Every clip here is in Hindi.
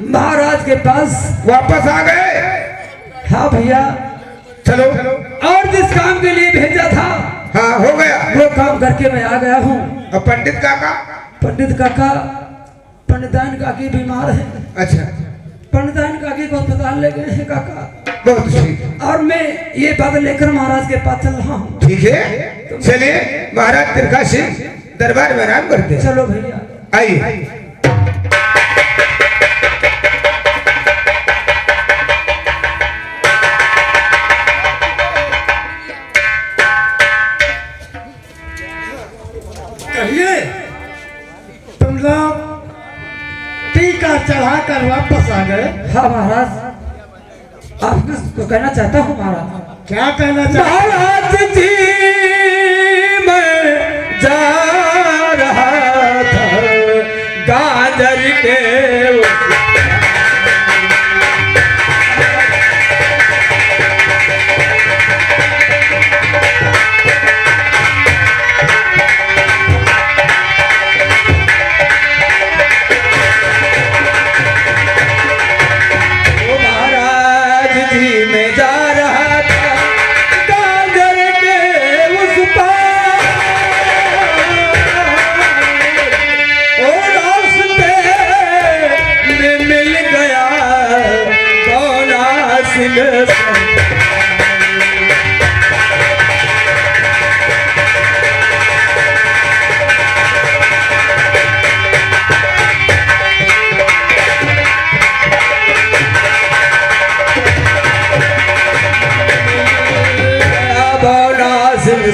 महाराज के पास वापस आ गए। हाँ भैया, चलो। और जिस काम के लिए भेजा था हाँ, हो गया वो काम करके मैं आ गया हूँ। और पंडित काका? पंडित काका, पंडिताइन काकी बीमार है। अच्छा, पंडिताइन काकी को अस्पताल ले गए हैं काका। बहुत ठीक। और मैं ये बात लेकर महाराज के पास चल रहा हूँ। ठीक है, चलिए महाराज तिरका सिंह दरबार में आराम करते हैं। चलो भैया, आइए। कहिए, तुम लोग टीका चढ़ाकर वापस आ गए। हाँ महाराज, आप कुछ कहना चाहता हूँ महाराज। क्या कहना चाहते? महाराज जी मैं जा रहा था गाजर के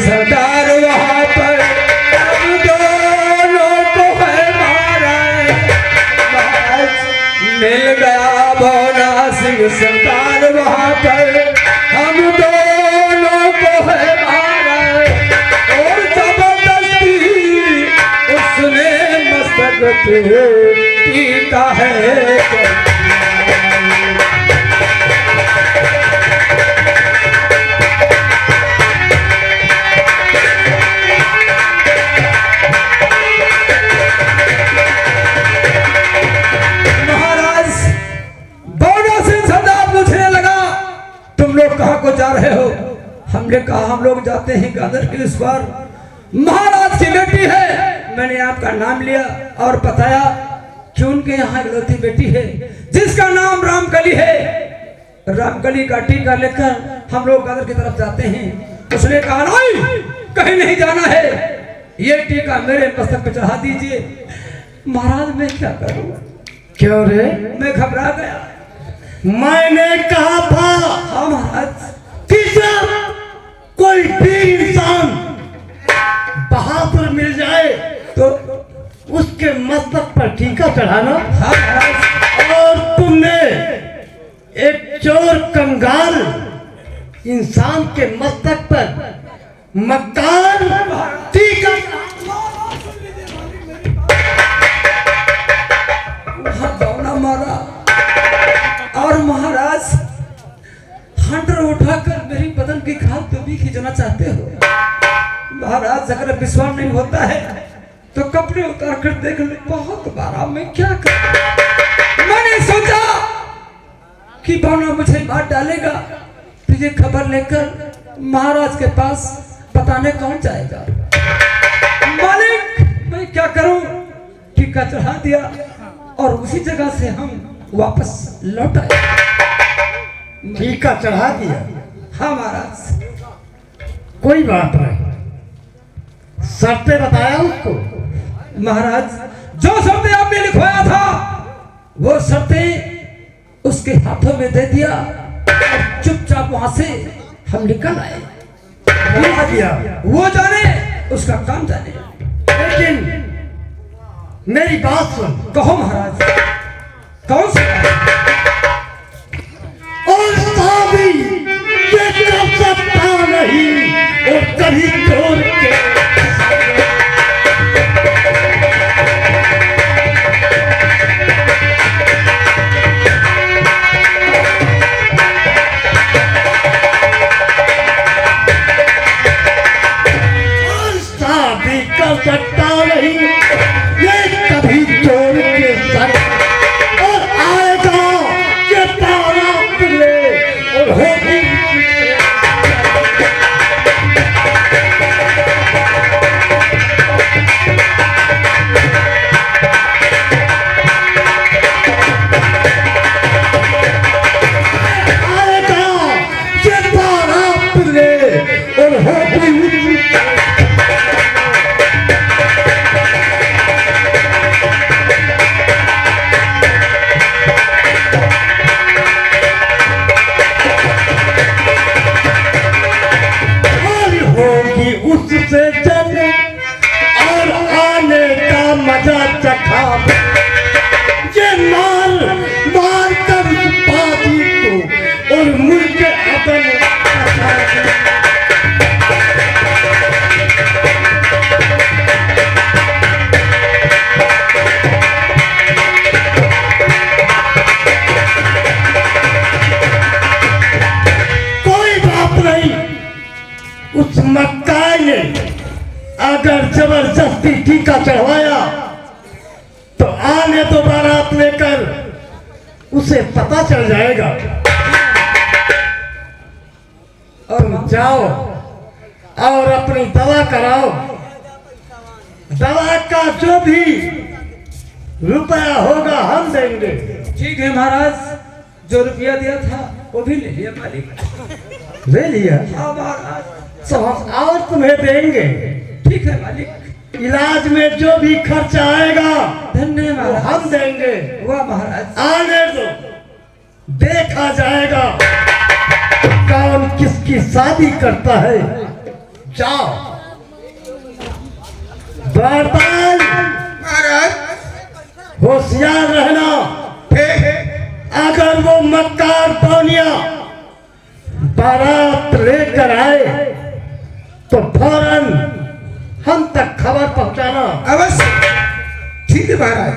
सरदार वहाँ पर हम दोनों को है मारा। मिल गया भोला सिंह सरदार वहाँ पर हम दोनों को है मारा। और जबरदस्ती उसने मस्तक पे पीता है। कहाँ को जा रहे हो? हमने कहा हम लोग जाते हैं गादर के इस बार। महाराज की बेटी है। मैंने आपका नाम लिया और बताया कि उनके यहाँ इकलौती बेटी है जिसका नाम रामकली है। रामकली का टीका लेकर हम लोग गादर की तरफ जाते हैं। उसने कहा नहीं, कहीं नहीं जाना है, ये टीका मेरे मस्तक पे चढ़ा दीजिए। महाराज मैं क्या करूँ? क्यों रे? मैं घबरा गया। मैंने कहा था हाँ महाराज, कि जब कोई भी इंसान बहादुर मिल जाए तो उसके मस्तक पर टीका चढ़ाना। हाँ महाराज। और तुमने एक चोर कंगाल इंसान के मस्तक पर मकान टीका गौना मारा। और महाराज हंटर उठाकर मेरी बदन की खाद तो भी खींचना चाहते हो। महाराज अगर विश्वास नहीं होता है तो कपड़े उतार कर देख ले। बहुत बारा मैं क्या कर, मैंने सोचा कि बौना मुझे मार डालेगा तो ये खबर लेकर महाराज के पास बताने कौन जाएगा। मालिक मैं क्या करूं? टीका चढ़ा दिया और उसी जगह से हम वापस लौट आए। टीका चढ़ा दिया? हाँ महाराज। कोई बात नहीं, शर्तें बताया उसको? महाराज जो शर्तें आपने लिखवाया था वो शर्तें उसके हाथों में दे दिया और चुपचाप वहां से हम निकल आए। वो जाने, उसका काम जाने। लेकिन मेरी बात सुन। कहो महाराज, कौन सी बात? और साबी ये कर सकता नहीं और कभी छोड़ के और साबी कर सकता नहीं, ये कभी छोड़ के सर मक्काई ने अगर जबरदस्ती टीका चढ़वाया तो आने तो बारात लेकर उसे पता चल जाएगा। और जाओ और अपनी दवा कराओ। दवा का जो भी रुपया होगा हम देंगे। ठीक है महाराज, जो रुपया दिया था वो भी ले लिया मालिक। ले लिया? हाँ महाराज। तो हम और तुम्हें देंगे। ठीक है मालिक। इलाज में जो भी खर्चा आएगा धन्यवाद वो हम देंगे। वाह महाराज। आने दो, देखा जाएगा कौन किसकी शादी करता है। जाओ बारबाल, महाराज होशियार रहना। हे अगर वो मक्कार पौनिया बारात लेकर आए तो फौरन हम तक खबर पहुंचाना। अवश्य। ठीक है महाराज।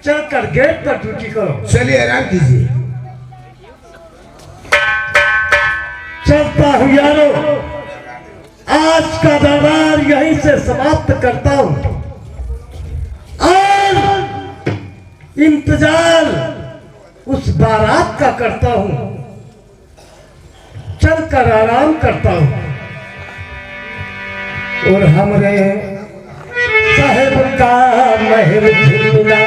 चलकर गेट पर ड्यूटी करो। चलिए आराम कीजिए। चलता हूँ यारो, आज का दरबार यहीं से समाप्त करता हूँ और इंतजार उस बारात का करता हूँ। चलकर आराम करता हूँ और हमरे साहेब का महल झिलमिला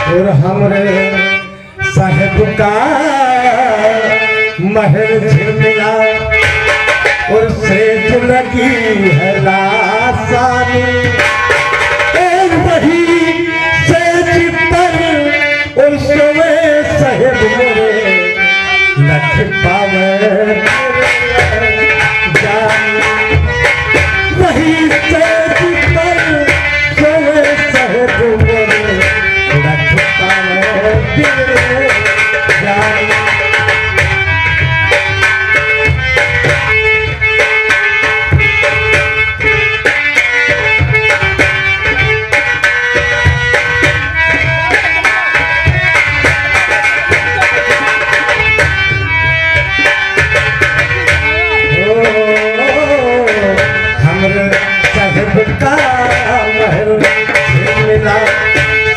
और हमरे साहेब का महल झिलमिला और सेज लगी है लासानी। और वही सेज पर और सोए साहेब मेरे लख पावे जान। वही सेज पर सोए साहेब मेरे लख पावे जान। का महल मिला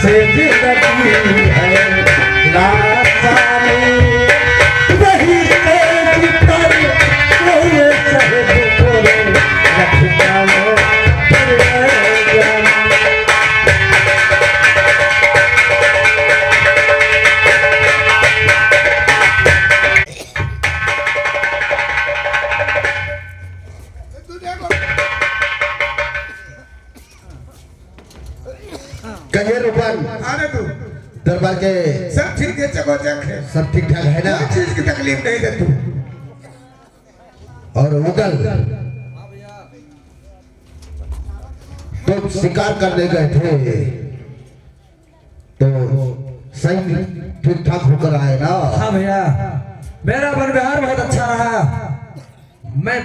से जिंदगी है लासानी। वही तेज पर कोई साहेब बोले रखता में कहिए रूपन। आने तू दरबार के सब ठीक है, चकोचक है, सब ठीक ठाक है ना? कोई चीज की तकलीफ नहीं है तू। और मुगल तो शिकार करने गए थे तो सही ठीक ठाक होकर आए ना? हाँ भैया, मेरा वन विहार बहुत अच्छा रहा। मैं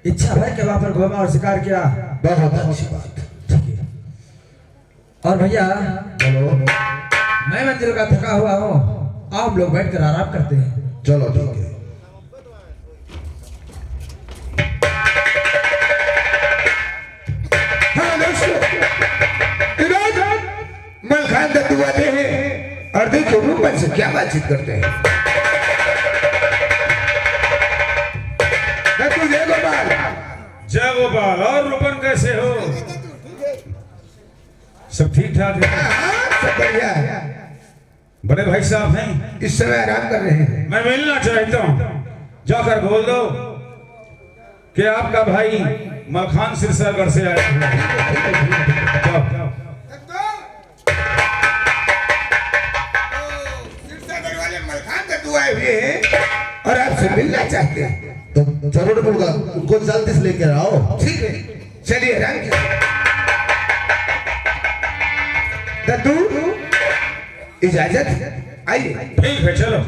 इच्छा है कि वहां पर घूमा और शिकार किया। बहुत अच्छी बात। और भैया चलो, मैं मंजिल का थका हुआ हूँ, आप लोग बैठकर आराम करते हैं। चलो ठीक है। हाँ मलखान दत्तू आते हैं और देखो रूपन से क्या बातचीत करते हैं। दत्तू जय गोपाल। जय गोपाल। और रूपन कैसे हो? सब ठीक ठाक है? सब बढ़िया है। बड़े भाई साहब हैं? इस समय आराम कर रहे हैं। मैं मिलना चाहता हूँ, जाकर बोल दो कि आपका भाई मलखान सिरसागढ़ से आया है। जाओ। सिरसागढ़ वाले मलखान दत्तू आए हुए हैं और आपसे मिलना चाहते हैं। तो जरूर बोलूंगा, उनको जल्दी से लेकर आओ। ठीक है, चलिए आराम कीजिए। दत्तू इजाजत, आइए। ठीक है, चलो।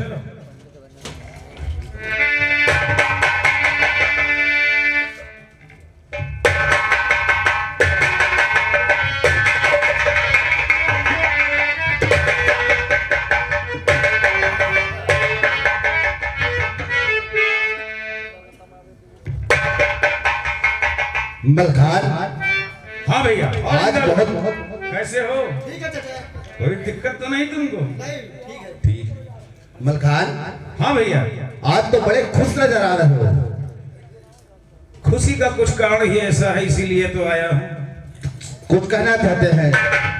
मलखान हाँ भैया। आज बहुत कैसे हो? ठीक है चाचा। कोई दिक्कत तो नहीं तुमको? नहीं ठीक है। ठीक है। मलखान हाँ भैया। आज तो बड़े खुश नजर आ रहे हो। खुशी का कुछ कारण ही ऐसा है, इसीलिए तो आया हूँ। कुछ कहना चाहते हैं?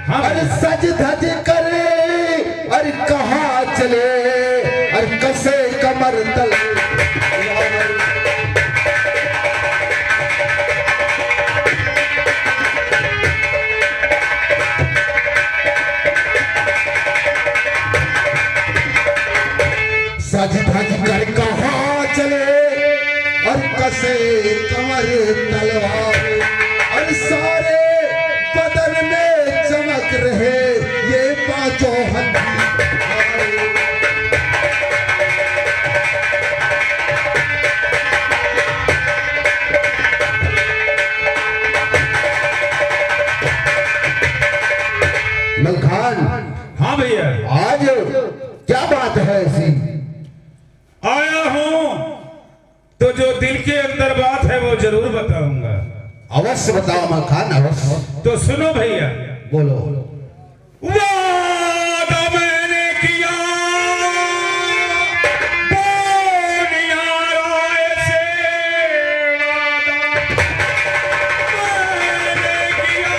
हाँ अरे भैया। सज धज करे, अरे कहाँ चले, अरे कसे कमर तल। सज धज कर कहाँ चले, और कसे कमर तलवार, और सारे बदन में चमक रहे ये पांचों हथियार। मलखान हाँ भैया। आज क्या बात है ऐसी? आया हूँ तो जो दिल के अंदर बात है वो जरूर बताऊंगा। अवश्य बताओ मलखान, अवश्य। तो सुनो भैया। बोलो। वादा मैंने किया बोनियाराय से, वादा मैंने किया।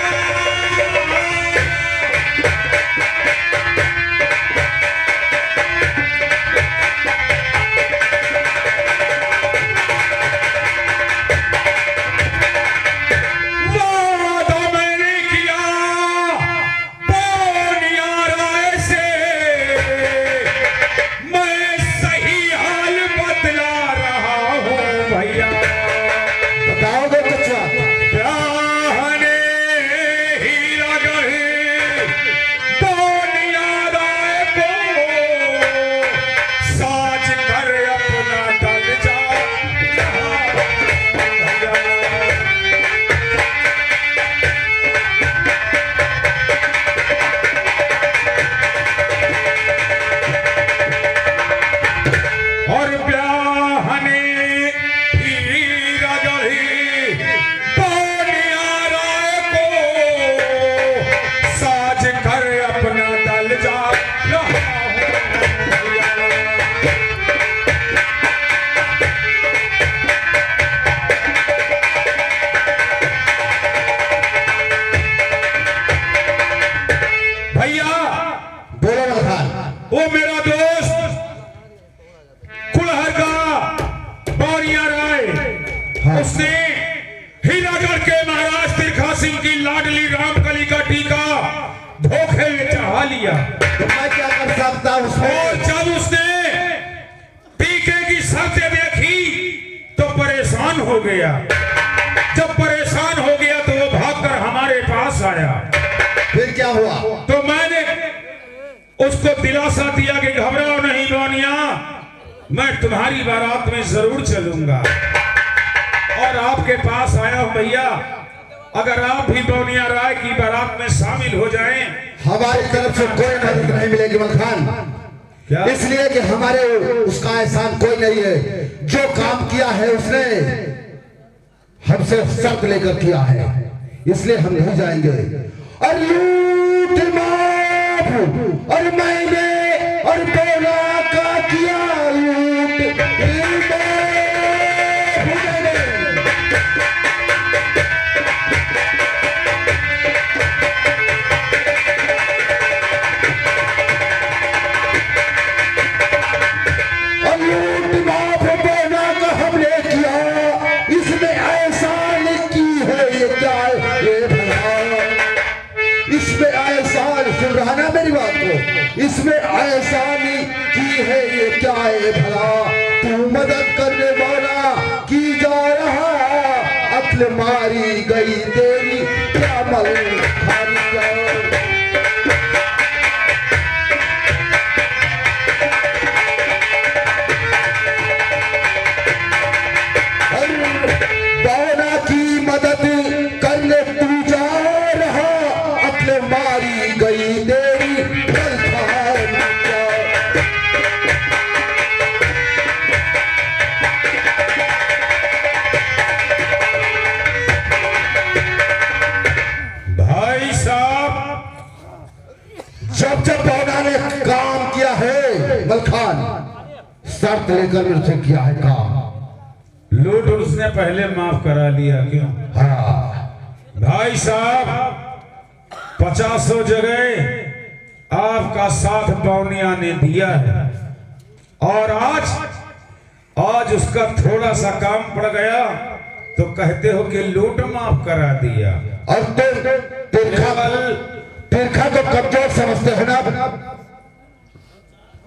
वादा मैंने किया बोनियाराय से, मैं सही हाल बतला रहा हूँ भैया। बताओगे बच्चा? ब्याहने हीरा गढ़ी बोनियाराय को, साज कर अपना डल जा भैया। और ब्याहने हीरा गढ़ी बोनियाराय को, साज कर अपना दल जा रहा हूं भैया। भैया बोलो मलखान। वो मेरा दोस्त कुलहर का बोनियाराय, हाँ। उसने हीरागढ़ के महाराज तिरखा सिंह की लाडली रामकली का टीका धोखे में चढ़ा लिया। तो मैं क्या कर सकता हूँ और उसमें? जब उसने टीके की शर्त देखी तो परेशान हो गया। जब परेशान हो गया तो वो भागकर हमारे पास आया। फिर क्या हुआ? तो मैंने उसको दिलासा दिया कि घबराओ नहीं बोनिया, मैं तुम्हारी बारात में जरूर चलूंगा। और आपके पास आया हूं भैया, अगर आप भी बोनियाराय की बारात में शामिल हो जाएं। हमारी तरफ से कोई मदद नहीं मिलेगी मलखान। क्या? इसलिए कि हमारे उसका एहसान कोई नहीं है। जो काम किया है उसने हमसे शर्त लेकर किया है, इसलिए हम नहीं जाएंगे। और लूट माफ, और मैंने और बोला का किया लूट माफ मैंने। और लूट माफ बोला का हमने किया, इसमें एहसान की है ये क्या है ये भला? इसमें एहसान, सुन रहा ना मेरी बात को? इसमें एहसान की है ये क्या है भला? तू मदद करने वाला की जा रहा, अक्ल मारी गई तेरी क्या मल खारी जा। बौना की मदद करने तू जा रहा, अक्ल मारी गई तेरी मल खारी जा। एक काम किया है मलखान, शर्त लेकर मुझसे किया है काम। लूट उसने पहले माफ करा लिया क्यों? हाँ भाई साहब 50 जगह आपका साथ बौनिया ने दिया है और आज उसका थोड़ा सा काम पड़ गया तो कहते हो कि लूट माफ करा दिया। और तिरखा को कमजोर समझते हो ना?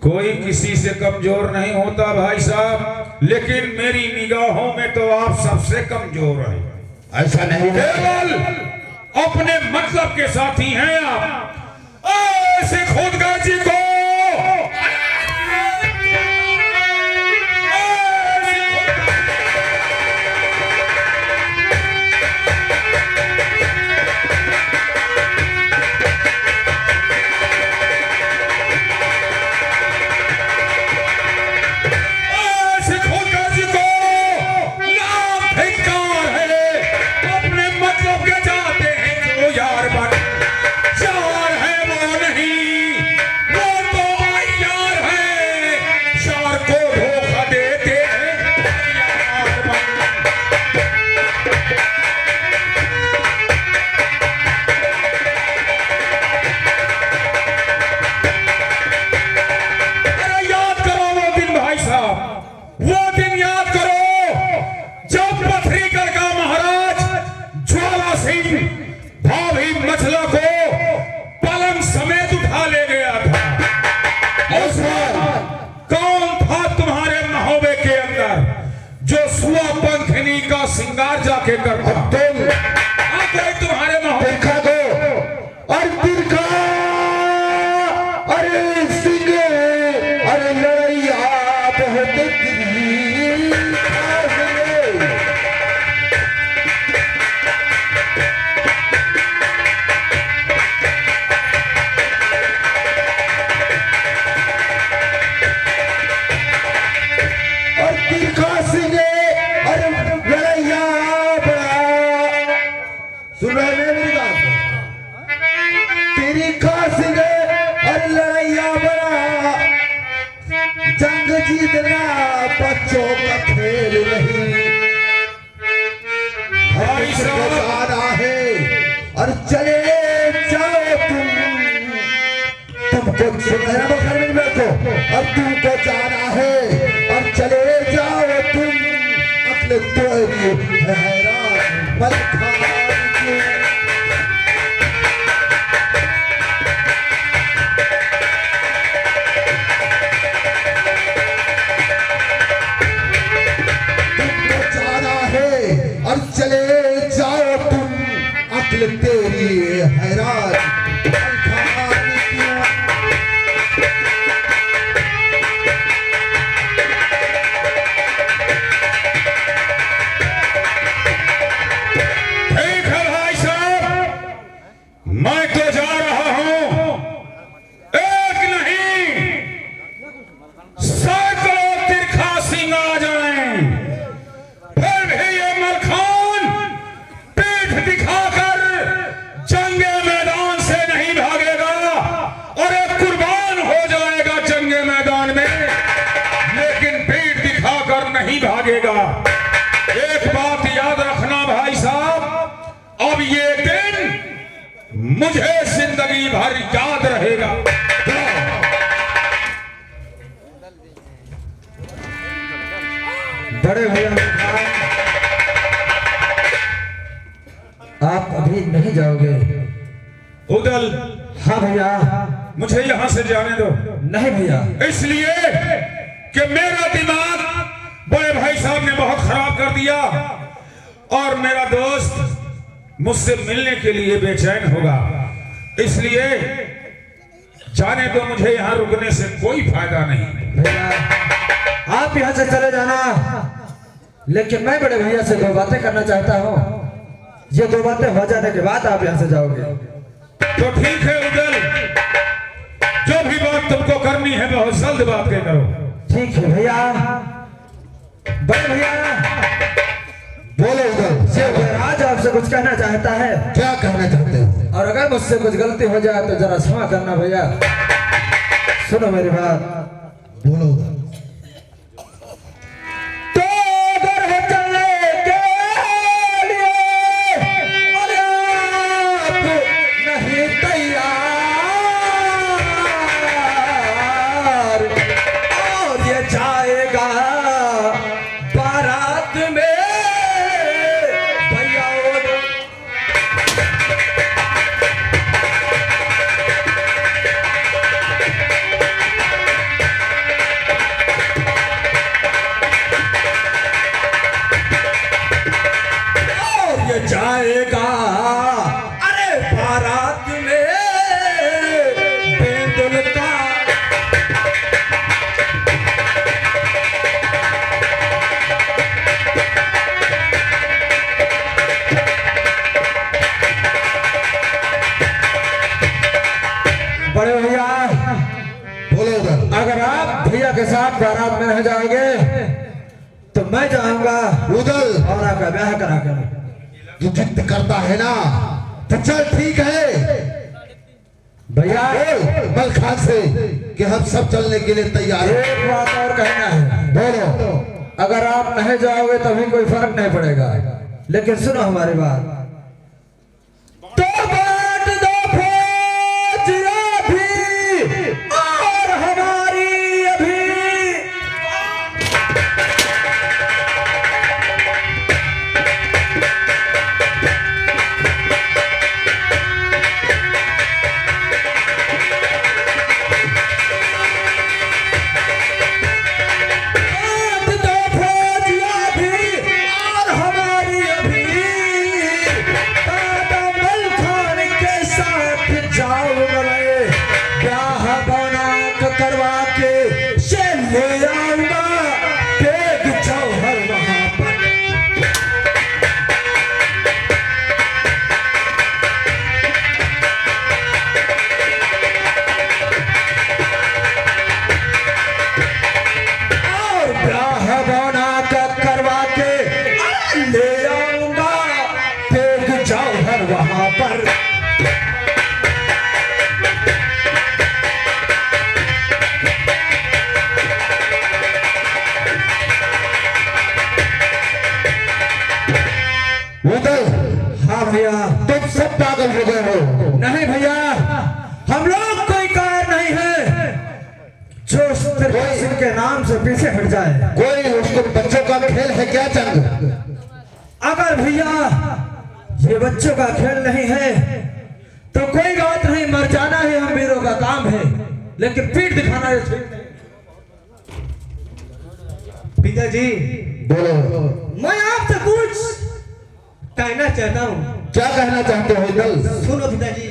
कोई किसी से कमजोर नहीं होता भाई साहब, लेकिन मेरी निगाहों में तो आप सबसे कमजोर हैं। ऐसा नहीं है। केवल अपने मतलब के साथी हैं आप। ऐसे खोदगाजी को सिंगार जाके करता तुम्हारे तिरखा को और तिरखा, अरे सिंह, अरे लड़ैया बहुत और तिरखा सिंह, अरे लड़ैया बड़ा, सुन रहे हैं मेरी बात? तिरखा सिंह और लड़ैया बड़ा, जंग जीतना बच्चों का खेल नहीं। भाई साहब आना है और चले जाओ तुमको सुनहरा बखर में बैठो और तुमको जाना है और चले जाओ तुम अपने तोरी हैरान मलखान की। तुमको जाना है और चले जाओ तुम अक्ल तेरी हैरान मलखान की। ठीक है भाई साहब, मैं तो जा रहा हूं। एक नहीं सैकड़ों तिरखा सिंह आ जाएं, फिर भी ये मलखान पीठ दिखाकर जंगे मैदान से नहीं भागेगा और एक कुर्बान हो जाएगा जंगे मैदान में, लेकिन पीठ दिखाकर नहीं भागेगा। एक बात याद रखना भाई साहब, अब ये दिन मुझे जिंदगी भर याद रहेगा। बड़े भैया आप अभी नहीं जाओगे? उदल, हाँ भैया। मुझे यहां से जाने दो। नहीं भैया। इसलिए कि मेरा दिमाग बड़े भाई साहब ने बहुत खराब कर दिया और मेरा दोस्त मुझसे मिलने के लिए बेचैन होगा, इसलिए जाने दो। मुझे यहाँ रुकने से कोई फायदा नहीं। भैया आप यहाँ से चले जाना, लेकिन मैं बड़े भैया से 2 बातें करना चाहता हूँ। ये 2 बातें हो जाने के बाद आप यहाँ से जाओगे। तो ठीक है उदल, जो भी बात तुमको करनी है बहुत जल्द बात के करो। ठीक है भैया। बड़े भैया बोलो उधर। आज आपसे कुछ कहना चाहता है। क्या कहना चाहते हो? और अगर मुझसे कुछ गलती हो जाए तो जरा क्षमा करना भैया। सुनो मेरी बात, बोलो। तो अगर हो चलने के लिए अरे आप नहीं तैयार, और ये जाएगा बारात में भैया ये जाएगा अरे बारात में बेदुल का। बड़े भैया बोलो उधर। अगर आप भैया के साथ बारात में रह जाओगे तो मैं जाऊंगा उधर और आपका ब्याह करा कर। तू जिद करता है ना, तो चल ठीक है भैया बोल मल खान से कि हम सब चलने के लिए तैयार हैं। एक बात और कहना है, बोलो। अगर आप नहीं जाओगे तभी कोई फर्क नहीं पड़ेगा, लेकिन सुनो हमारी बात। तो बांट दो फौजिया भी और हमारी अभी। करवा के से ले आऊंगा तेग जौहर वहां पर। और ब्याह बना करवा के ले आऊंगा तेग जौहर वहां पर। उधर हाँ भैया, तुम सब पागल हो गए हो। नहीं भैया, हम लोग कोई कार नहीं है जो सिर्फ के नाम से पीछे हट जाए। कोई उसको बच्चों का खेल है क्या चंग? अगर भैया ये बच्चों का खेल नहीं है तो कोई बात नहीं, मर जाना है हम वीरों का काम है, लेकिन पीठ दिखाना ये ठीक नहीं। पिताजी बोलो। मैं आपसे कुछ कहना चाहता हूँ। क्या कहना चाहते हो दल? सुनो पिताजी,